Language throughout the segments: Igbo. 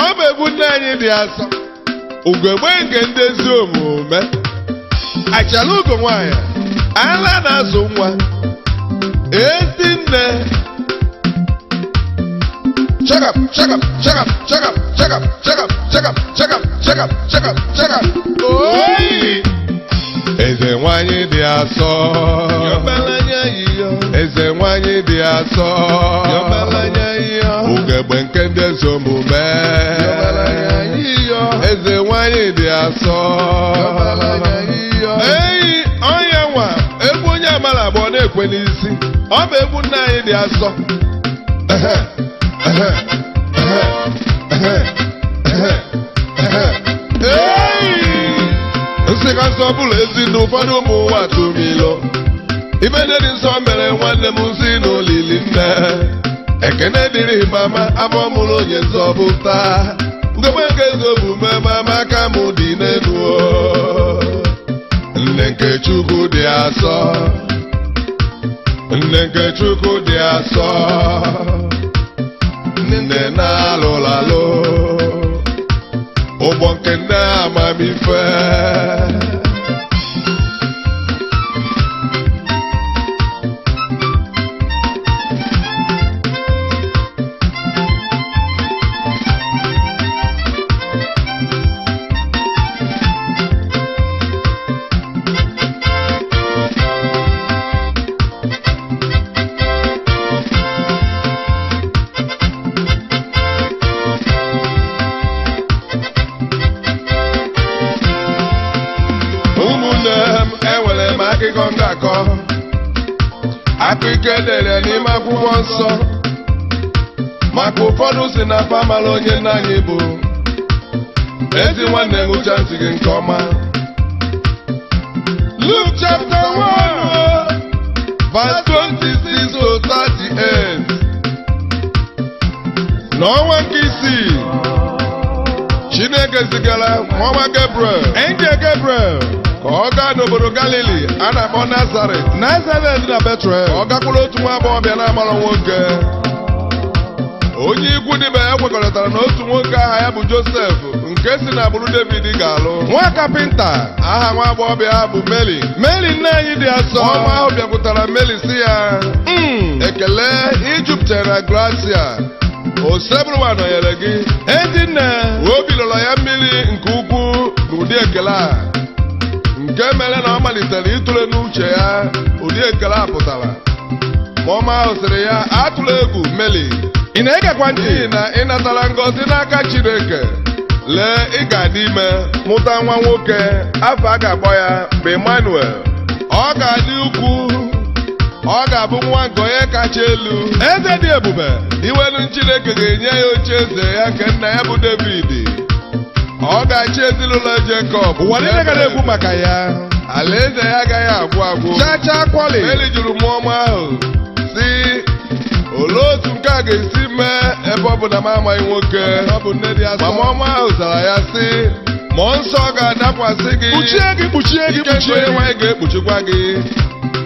ọ bụ egwu nne anyị dị asọ ugegbe nke ndị ezi omume achala ugo nwanyị ala na-azụ nwa ezi nne chagap chagap chagap chagap chagap chagap chagap chagap chagap chagap chagap oyi Ezenwanyi dị asọ Ezenwanyi dị asọ ugegbe nke ndị ezi omume Ezenwanyi dị asọ eyi onye nwa egwu onye amala abụọ na-ekwe n'isi ọ bụ egwu nna anyị dị asọ nsị ka nsọ bụrụ ezi na ụfọdụ ụmụ ụwa tụmilo ibe ndị dị nsọ mere nwanne m si n'olili nne ekene dịrị mama abụọ mụrụ onye nzọpụta ngogbe nke ezi omume mama aka m dị n'elu nne nke Chukwu dị asọ nne nke Chukwu dị asọ nne na-alụlalụ ụgbọ nke nne amamife akụkọ ngakọ akụkọ edere n'ime akwụkwọ nsọ maka ụfọdụ si na famala onye nna anyị bụ ezi nwanne ngụcha ntị gị nke ọma Luke chapter 1 verse 26 to 38 n'ọnwa nke isii Chineke zigara nwa Gabriel angel Gabriel ka ọ gaa n'obodo Galili a na-akpọ Nazaret na Betlehem ka ọ gakwuru otu nwa agbọghọbịa na-amara nwoke onye ikwu dịbe ya kwekọrịtara na otu nwoke aha ya bụ Josef nke si na agbụrụ David ga-alụ nwa kapịnta aha nwa agbọghọbịa bụ Mary nne anyị dị asọ ọma ahụ bịakwutara Mary si ya ekele ijupụtara gracia osebụrụma nọnyere gị ezi nne obi lọrọ ya mmiri nke ukwuu n'ụdị ekele a nke mere na ọ malitere ịtụle n'uche ya ụdị ekele a pụtara ma ọma ahụ sịrị ya atụla egwu Mary ị na-egekwa ntị na ị natara ngọzi n'aka Chineke lee ị ga-adị ime mụta nwa nwoke afọ a ga-akpọ ya bụ Emmanuel ọ ga-adị ukwu ọ ga-abụ nwa nke onye kacha elu eze dị ebube iwelu Chineke ga-enye ya oche eze ya nke nna ya bụ David ọ ga-achị ezinụlọ Jekọb ụwa niile gara ekwu maka ya alaeze ya agaghị agwụ agwụ chacha kwali Mary jụrụ mmụọ ọma ahụ si olee otu nke a ga-esi mee ebe ọ bụ na m amaghị nwoke ma mmụọ ọma ahụ zara ya si mmụọ nsọ ga-adakwasị gị kpuchie gị onye nwanyị ga-ekpuchikwa gị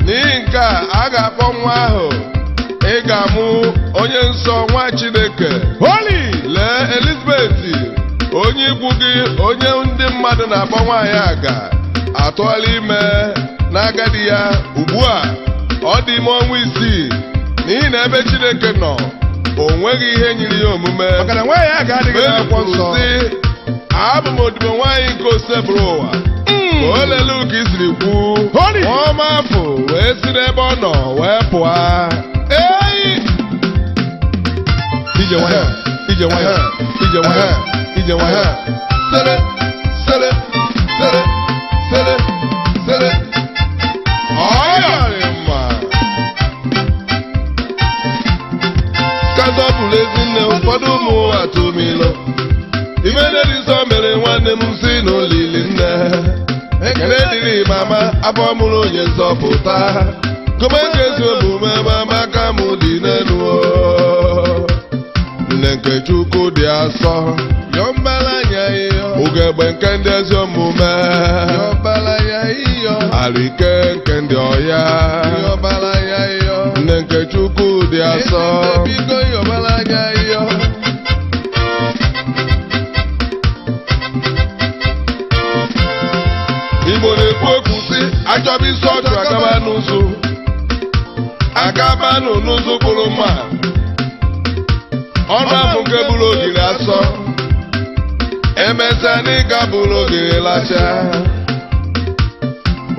n'ihi nke a ga-akpọ nwa ahụ ị ga-amụ onye nsọ nwa Chineke holy lee Elizabeth onye ikwu gị onye ndị mmadụ na-akpọ nwaanyị aga atụọla ime n'agadi ya ugbu a ọ dị ime ọnwa isii n'ihi na ebe Chineke nọ o nweghị ihe nyiri ya omume maka na nwaanyị aga adịghị n'akwụkwọ nsọ abụ m odibo nwaanyị nke osebụrụ ụwa ka o lele ka i siri kwu ọma afọ wee si n'ebe ọ nọ wee pụọ ije nwayọ ije nwayọ ije nwayọ ije nwayọ sere sere sere sere sere ọyọrị mma skazọpụrụ ezinne ụfọdụ ụmụ ụwa tụmilo ime ndị dị nsọ mere nwanne m si n'olili nne ekele dịrị mama abụọ mụrụ onye nzọpụta gome nke ezi omume mama aka m dị n'elu nne nke Chukwu dị asọ ugegbe nke ndị ezi omume alike nke ndị ọya nne nke Chukwu dị asọ ụzụ kpụrụ mma ọnụ abụ nke bụrụ ogiri asọ emesịa n'ịga bụrụ ogiri lacha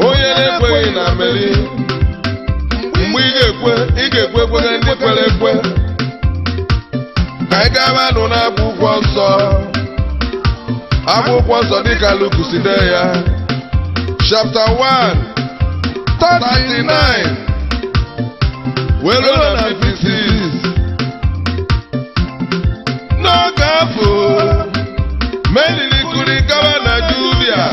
onye na-ekweghị na mmeri mgbe ị ga-ekwe ekwenye ndị kwere ekwe ka anyị gaba nụ n'akwụkwọ nsọ dịka Luke si dee ya chapter 1 39 were na 56 n'oge afọ Mary kụrụ gawa na Judia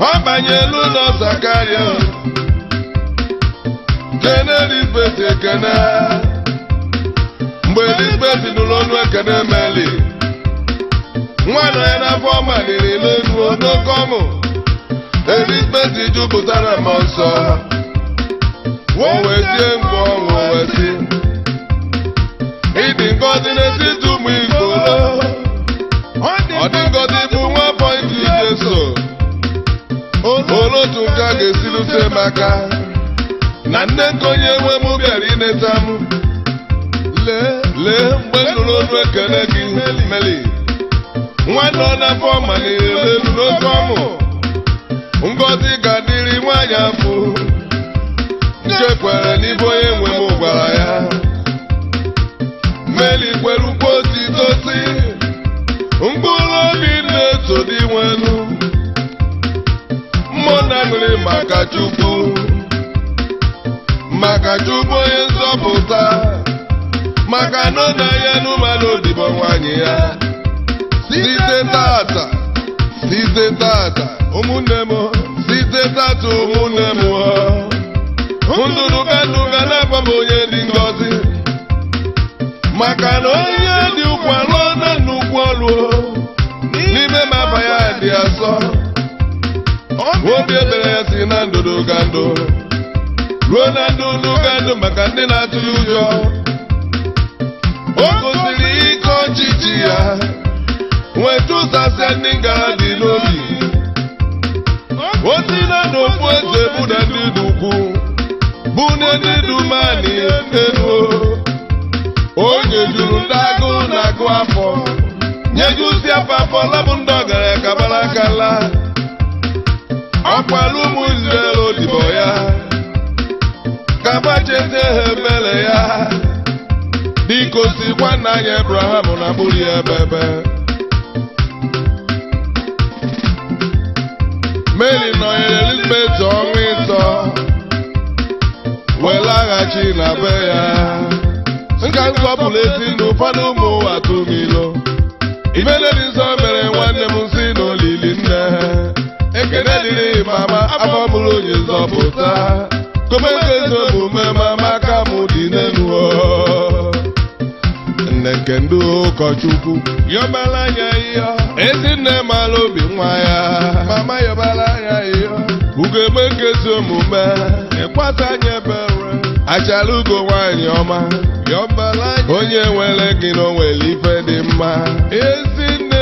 ọ banyelu ụlọ Zakaria kene Elizabeth ekene mgbe Elizabeth nụrụ ọnụ ekene Mary nwa nọ ya n'afọ maliri n'elu n'oke ọṅụ Elizabeth jupụtara mmụọ nsọ o wee tie mkpu ọṅụ wee sị ịdị ngọzi n'etiti ụmụ igboro ọ dị ngọzi bụ nwa afọ iji Jesu otu nke a ga-esi rute m aka na nne nke onye nwe m bịara ineta m lee mgbe nụrụ ọnụ ekele gị Mary nwa nọ n'afọ maliri elu n'oke ọṅụ ngọzi ga-adịrị nwaanyị afọ nke kwere n'ibe onye nwe m gwara ya Mary kwere ukwu otito si mkpụrụ obi na-eso dị nwelu mmụọ na-aṅụrị maka Chukwu onye nzọpụta maka na ọ na-anya n'ụmanụ odibo nwaanyị ya site tata ụmụnne m site tata ụmụnne m ndụ ga na-abụ m onye dị ngọzi maka na onye dị ukwu alụọ na nnukwu ọlụ n'ime m afa ya dị asọ obi ebere ya si na ndụdụ ga ndụ ruo na ndụdụ ga ndụ maka ndị na-atụ ya ụjọ o gosiri ike ọchịchị ya wetụsasịa ndị ngara dị n'obi o si na n'okpu eze bụ na ndị dị ukwu bụ na ndị dumani elu onye juru ndị agụ na-agụ afọ nyejusi afọ labụ ndị ọgaranya kabara akala ọkwala ụmụ Izrel odibo ya kabachete ha ebere ya dịka osi nwanna anyị Abraham na bụrụ ya ebebe Mary nọnyere Elizabeth ọnwa ịtọ wee laghachi na be ya nka nzọpụrụ ezi na ụfọdụ ụmụ ụwa tụmilo imele dị nsọ mere nwanne m si n'olili nne ekene dịrị mama afọ mụrụ onye nzọpụta komekezi omume mama aka m dị n'elu nne nke ndị ụkọchukwu yọbara anya ihe ezi nne mara obi nwa ya mama yọbara anya ihe ugo eme nkezi omume ịkwata anya ebere achara ugo nwaanyị ọma onye nwere gị na o nwere ife dị mma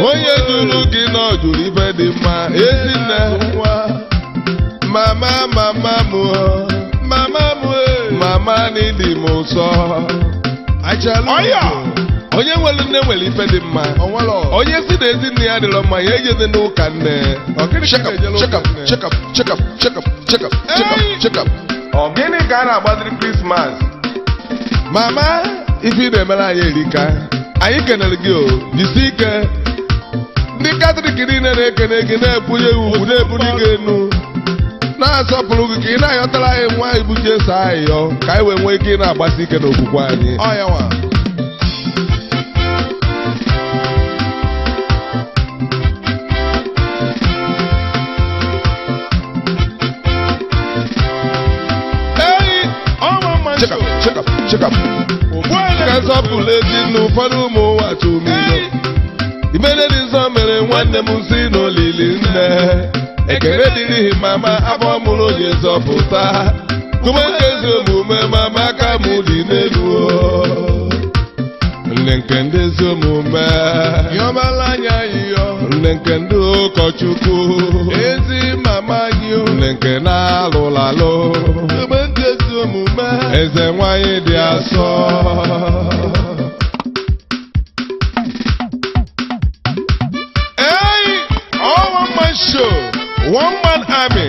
onye jụrụ gị na ọ jụrụ ife dị mma ezinne mama n'ịdị m ụsọ onye nwere nne nwere ife dị mma onye si na ezinne ya dịrọ mma ya ejede n'ụka nne ọ gịnị ka a na-agbadiri Krismas mama ife ị na-emere anyị erika anyị kenere gị o jisi ike ndị Katọlik niile na-ekene gị na-ebunye ugwu na-ebuli gị enu na-asọpụrụ gị ka ị na-ayọtara anyị nwa ibu Jesu ayịyọ ka anyị wee nwee ike ị na-agbasi ike n'okwukwe anyị ka nsọpụrụ ezi na ụfọdụ ụmụ ụwa tụmilo imele dị nsọ mere nwanne m si n'olili nne ekele dịrị mama afọ mụrụ onye nzọpụta komekezi omume mama aka m dị n'elu nne nke ndị ezi omume yọbara anya iyo nne nke ndị ụkọchukwu ezi mama anyị nne nke na-alụlalụ komekezi omume Ezenwanyi dị asọ. All one man show, one man army,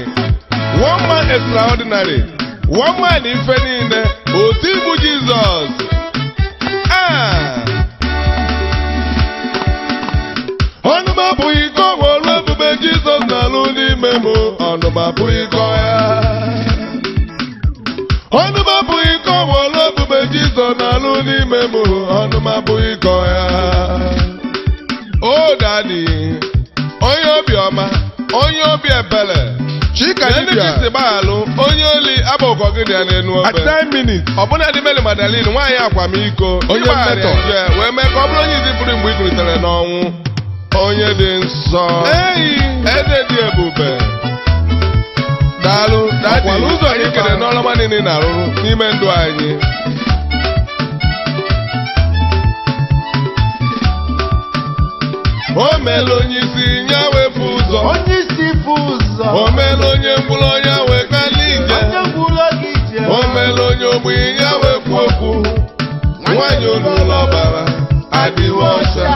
one man extraordinary, one man infinite, Otimkpu Jesus. Ọnụma bụ iko ọrụ ebube Jizọs na-alụ n'ime m, ọnụma bụ iko ya. Ọnụma bụ iko ọrụ ebube Jizọs na-alụ n'ime m, ọnụma bụ iko ya. Oh daddy, onye obiọma, onye obi ebele, Chika dibia, onye oli abụkọ gị dị ya n'enu obe. At 9 minutes, ọbụna dị Meli Magdalene, nwaanyị akwamiko, onye mmetọ, wee mee ka ọ bụrụ onye izipụrụ mgbe ị gụritere n'ọnwụ. Onye dị nsọ, eze dị ebube. Daalụ, akwala ụzọ anyị kere n'ọlọma niile na-arụrụ n'ime ndụ anyị. O meela onye isi nye wepụ ụzọ. Onye isi bụ ụzọ. O meela onye mkpụrụ onye wee gali ije. O meela onye ogbenye nye wepụ okwu. Nwanyị olulu ọbara adịghị ọcha.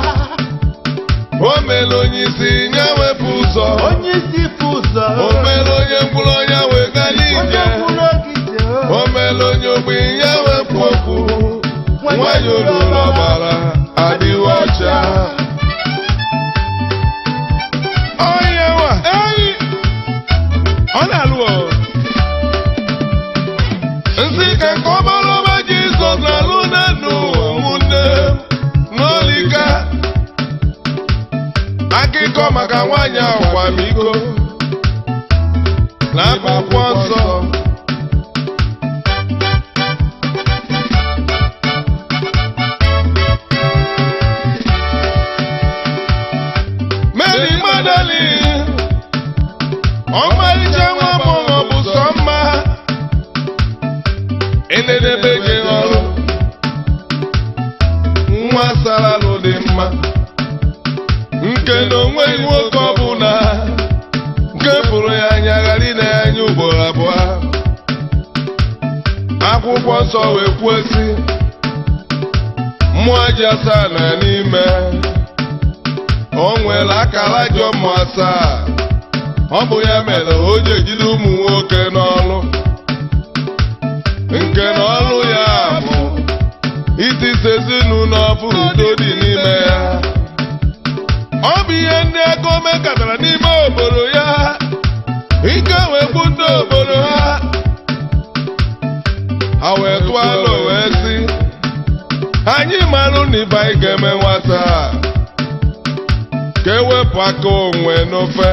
O meela onye isi nye wepụ ụzọ. Onye isi bụ ụzọ. O meela onye mkpụrụ onye wee gali ije. O meela onye ogbenye nye wepụ okwu. Nwanyị olulu ọbara adịghị ọcha. Ọ na-alụ nsị ka nke ọbara ọma Jizọs na-alụ n'elu ụmụnne n'olika akụkọ maka nwaanyị akwamiko na akwụkwọ nsọ. Mary Magdalene, ọmarịcha nwa agbọghọ bụ sọ mma enedebe gị ọrụ nwa saralụ dị mma nke na onweghị nwoke ọbụla nke pụrụ ya anya ghara ine ya anya ugboro abụọ. Akwụkwọ nsọ wee kwuo sị mmụọ ji asaa na n'ime o nwere akara ajọ mmụọ asaa. Ọ bụ ya mere o ji ejide ụmụ nwoke n'ọlụ nke na ọlụ ya bụ itise ezinụlọ bụ udo dị n'ime ya. Ọ bụ ihe ndị ego mekatara n'ime obodo ya ike wee gbu ndị obodo ha. Ha wee tụọ alo wee sị anyị marụ na ibe anyị ga-eme nwata ka ewepụ aka onwe n'ofe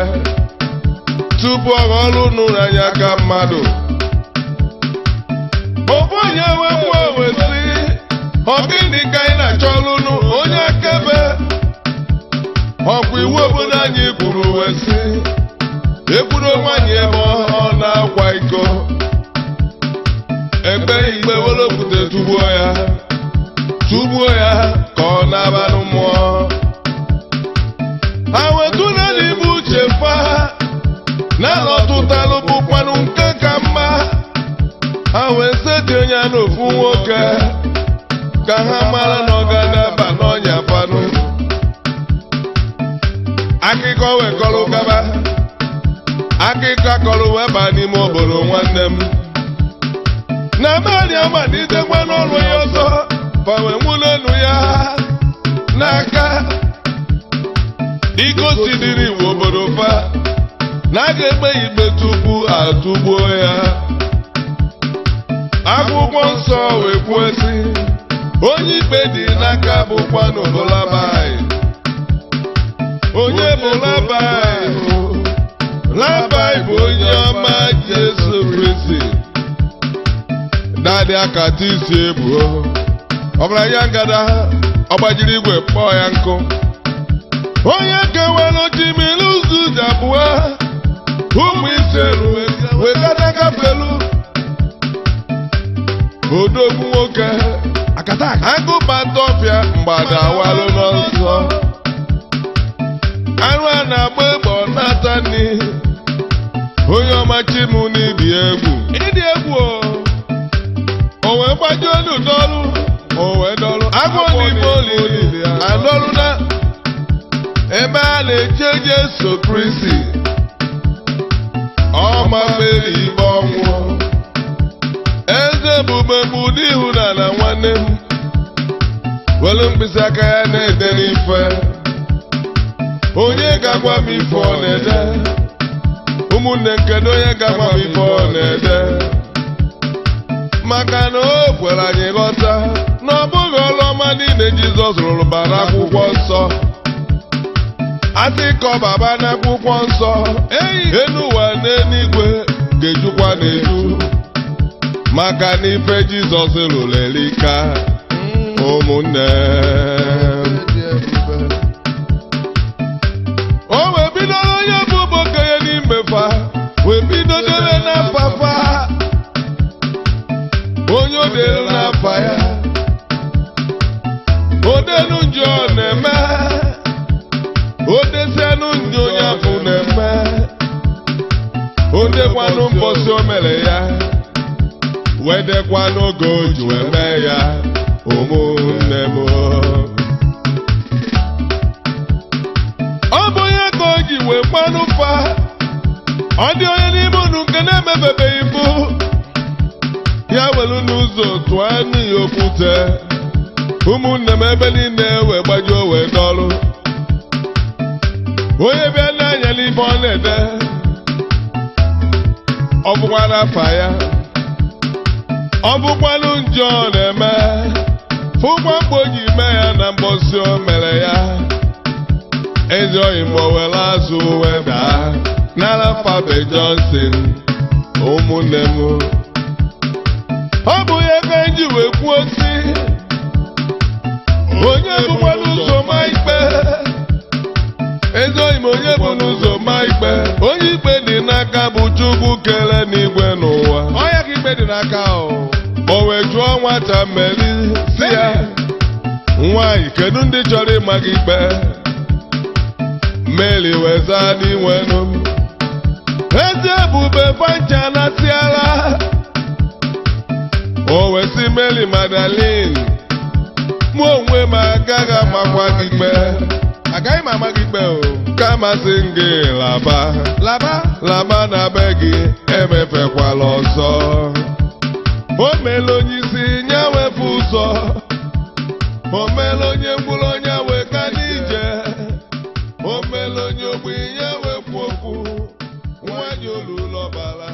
tupu ọ ghọọrọ unu n'anya aka mmadụ. Ofu onye wepụ owe sị ọ gịnị ka anyị na-achọrọ unu onye akaebe. Ọkwa iwu obodo anyị kwuru wee sị ekwuru nwaanyị ebe ọ na-akwa iko ekpe ikpe were okwute tugbuo ya ka ọ na-abanụ mmụọ. Ha wetụla n'ibu uche fa n'ala ọtụtalụ bụkwanụ nke ka mma. Ha wee setie ya n'ofu nwoke ka ha mara na ọ ga na-aba n'ọnya fanụ. Akụkọ wee kọrọ gaba, akụkọ akọrọ wee baa n'ime obodo nwanne m na mmadụ amalitekwa n'ọrụ ya ọzọ. Fa wee nwụrụ elu ya n'aka igosidiri iwu obodo fa na a ga-ekpe ikpe tupu atụgbuo ya. Akwụkwọ nsọ wee kwuo sị onye ikpe dị n'aka bụkwanụ Labai. Onye bụ Labai bụ onye ọma Jesu Kristi. Dadị akata isi ebuo ọgaranya ngada ọgbajiri igwe kpọọ ya nkụ. Onye kewara otimiri ụzọ ụzọ abụọ ụmụ ise wekata gafelu odogwu nwoke agụbata ọfịa mgbada walụ n'ọsọ. Arụ a na-agba egbe ọ na-ata nri. Onye ọma chimu n'ịdị egwu o gbajuo n'ụdọrụ o wee dọrụ agwọ n'ime olili adọrụ na ebe a na-eche Jesu Kristi ọma mere ikpe ọnwụ eze ebube bụ ụdị ịhụnanya nwanne m welu mkpịsị aka ya na-ede n'ife onye ga-agwa m ife ọ na-ede ụmụnne nkedo onye ga-agwa m ife ọ na-ede maka na o kwere anyị ghọta na ọ bụghị ọrụ ọma niile Jizọs rụrụ bara akwụkwọ nsọ asị ka ọ baba n'akwụkwọ nsọ elu ụwa n'eluigwe ga-ejukwa n'eju maka na ife Jizọs rụrụ elika ụmụnne o wee bidoro onye bụ okenye n'ime fa wee bido debe n'afa fa onye o delu n'afa ya odenu njọ na-eme odesianụ ndị onye afụ na-eme odekwanụ mbọsị o mere ya wedekwanụ oge o ji wee mee ya ụmụnne m ọ bụ onye ka o ji wee gbanụ fa ọ dị onye n'ime unu nke na-emebebeghị mbụ ya welu n'ụzọ tụọ n'ihi okwute ụmụnne m ebe niile wee gbajuo wee dọrụ onye bịa n'anya n'ife ọ na-ede ọ bụkwa n'afa ya ọ bụkwanụ njọ ọ na-eme fụkwa mgbe o ji mee ya na mbọsị o mere ya ezi oyi ma o were azụ wee daa n'ala Fabe Johnson ụmụnne m ọ bụ ya ka nji wee kwuo si onye bụkwanụ ụzọ ma ikpe ezi oyi ma onye bụ n'ụzọ ma ikpe onye ikpe dị n'aka bụ Chukwu kere n'igwe n'ụwa ọya ka ikpe dị n'aka o wee jụọ nwata Meri si ya nwaanyị kedu ndị chọrọ ịma gị ikpe Meri wee zaa n'inwenụ ezi ebube fancha na-atịara o wee si Meri Magdalene mụ onwe m agaghị amakwa gị ikpe agaghị m ama gị ikpe kama sị gị laba na be gị emefekwala ọzọ o meela onye isi nye wepụ ụzọ o meela onye mkpụrụ onye wee ka n'ije o meela onye ogbenye wepụ okwu nwanyị olulu ọbara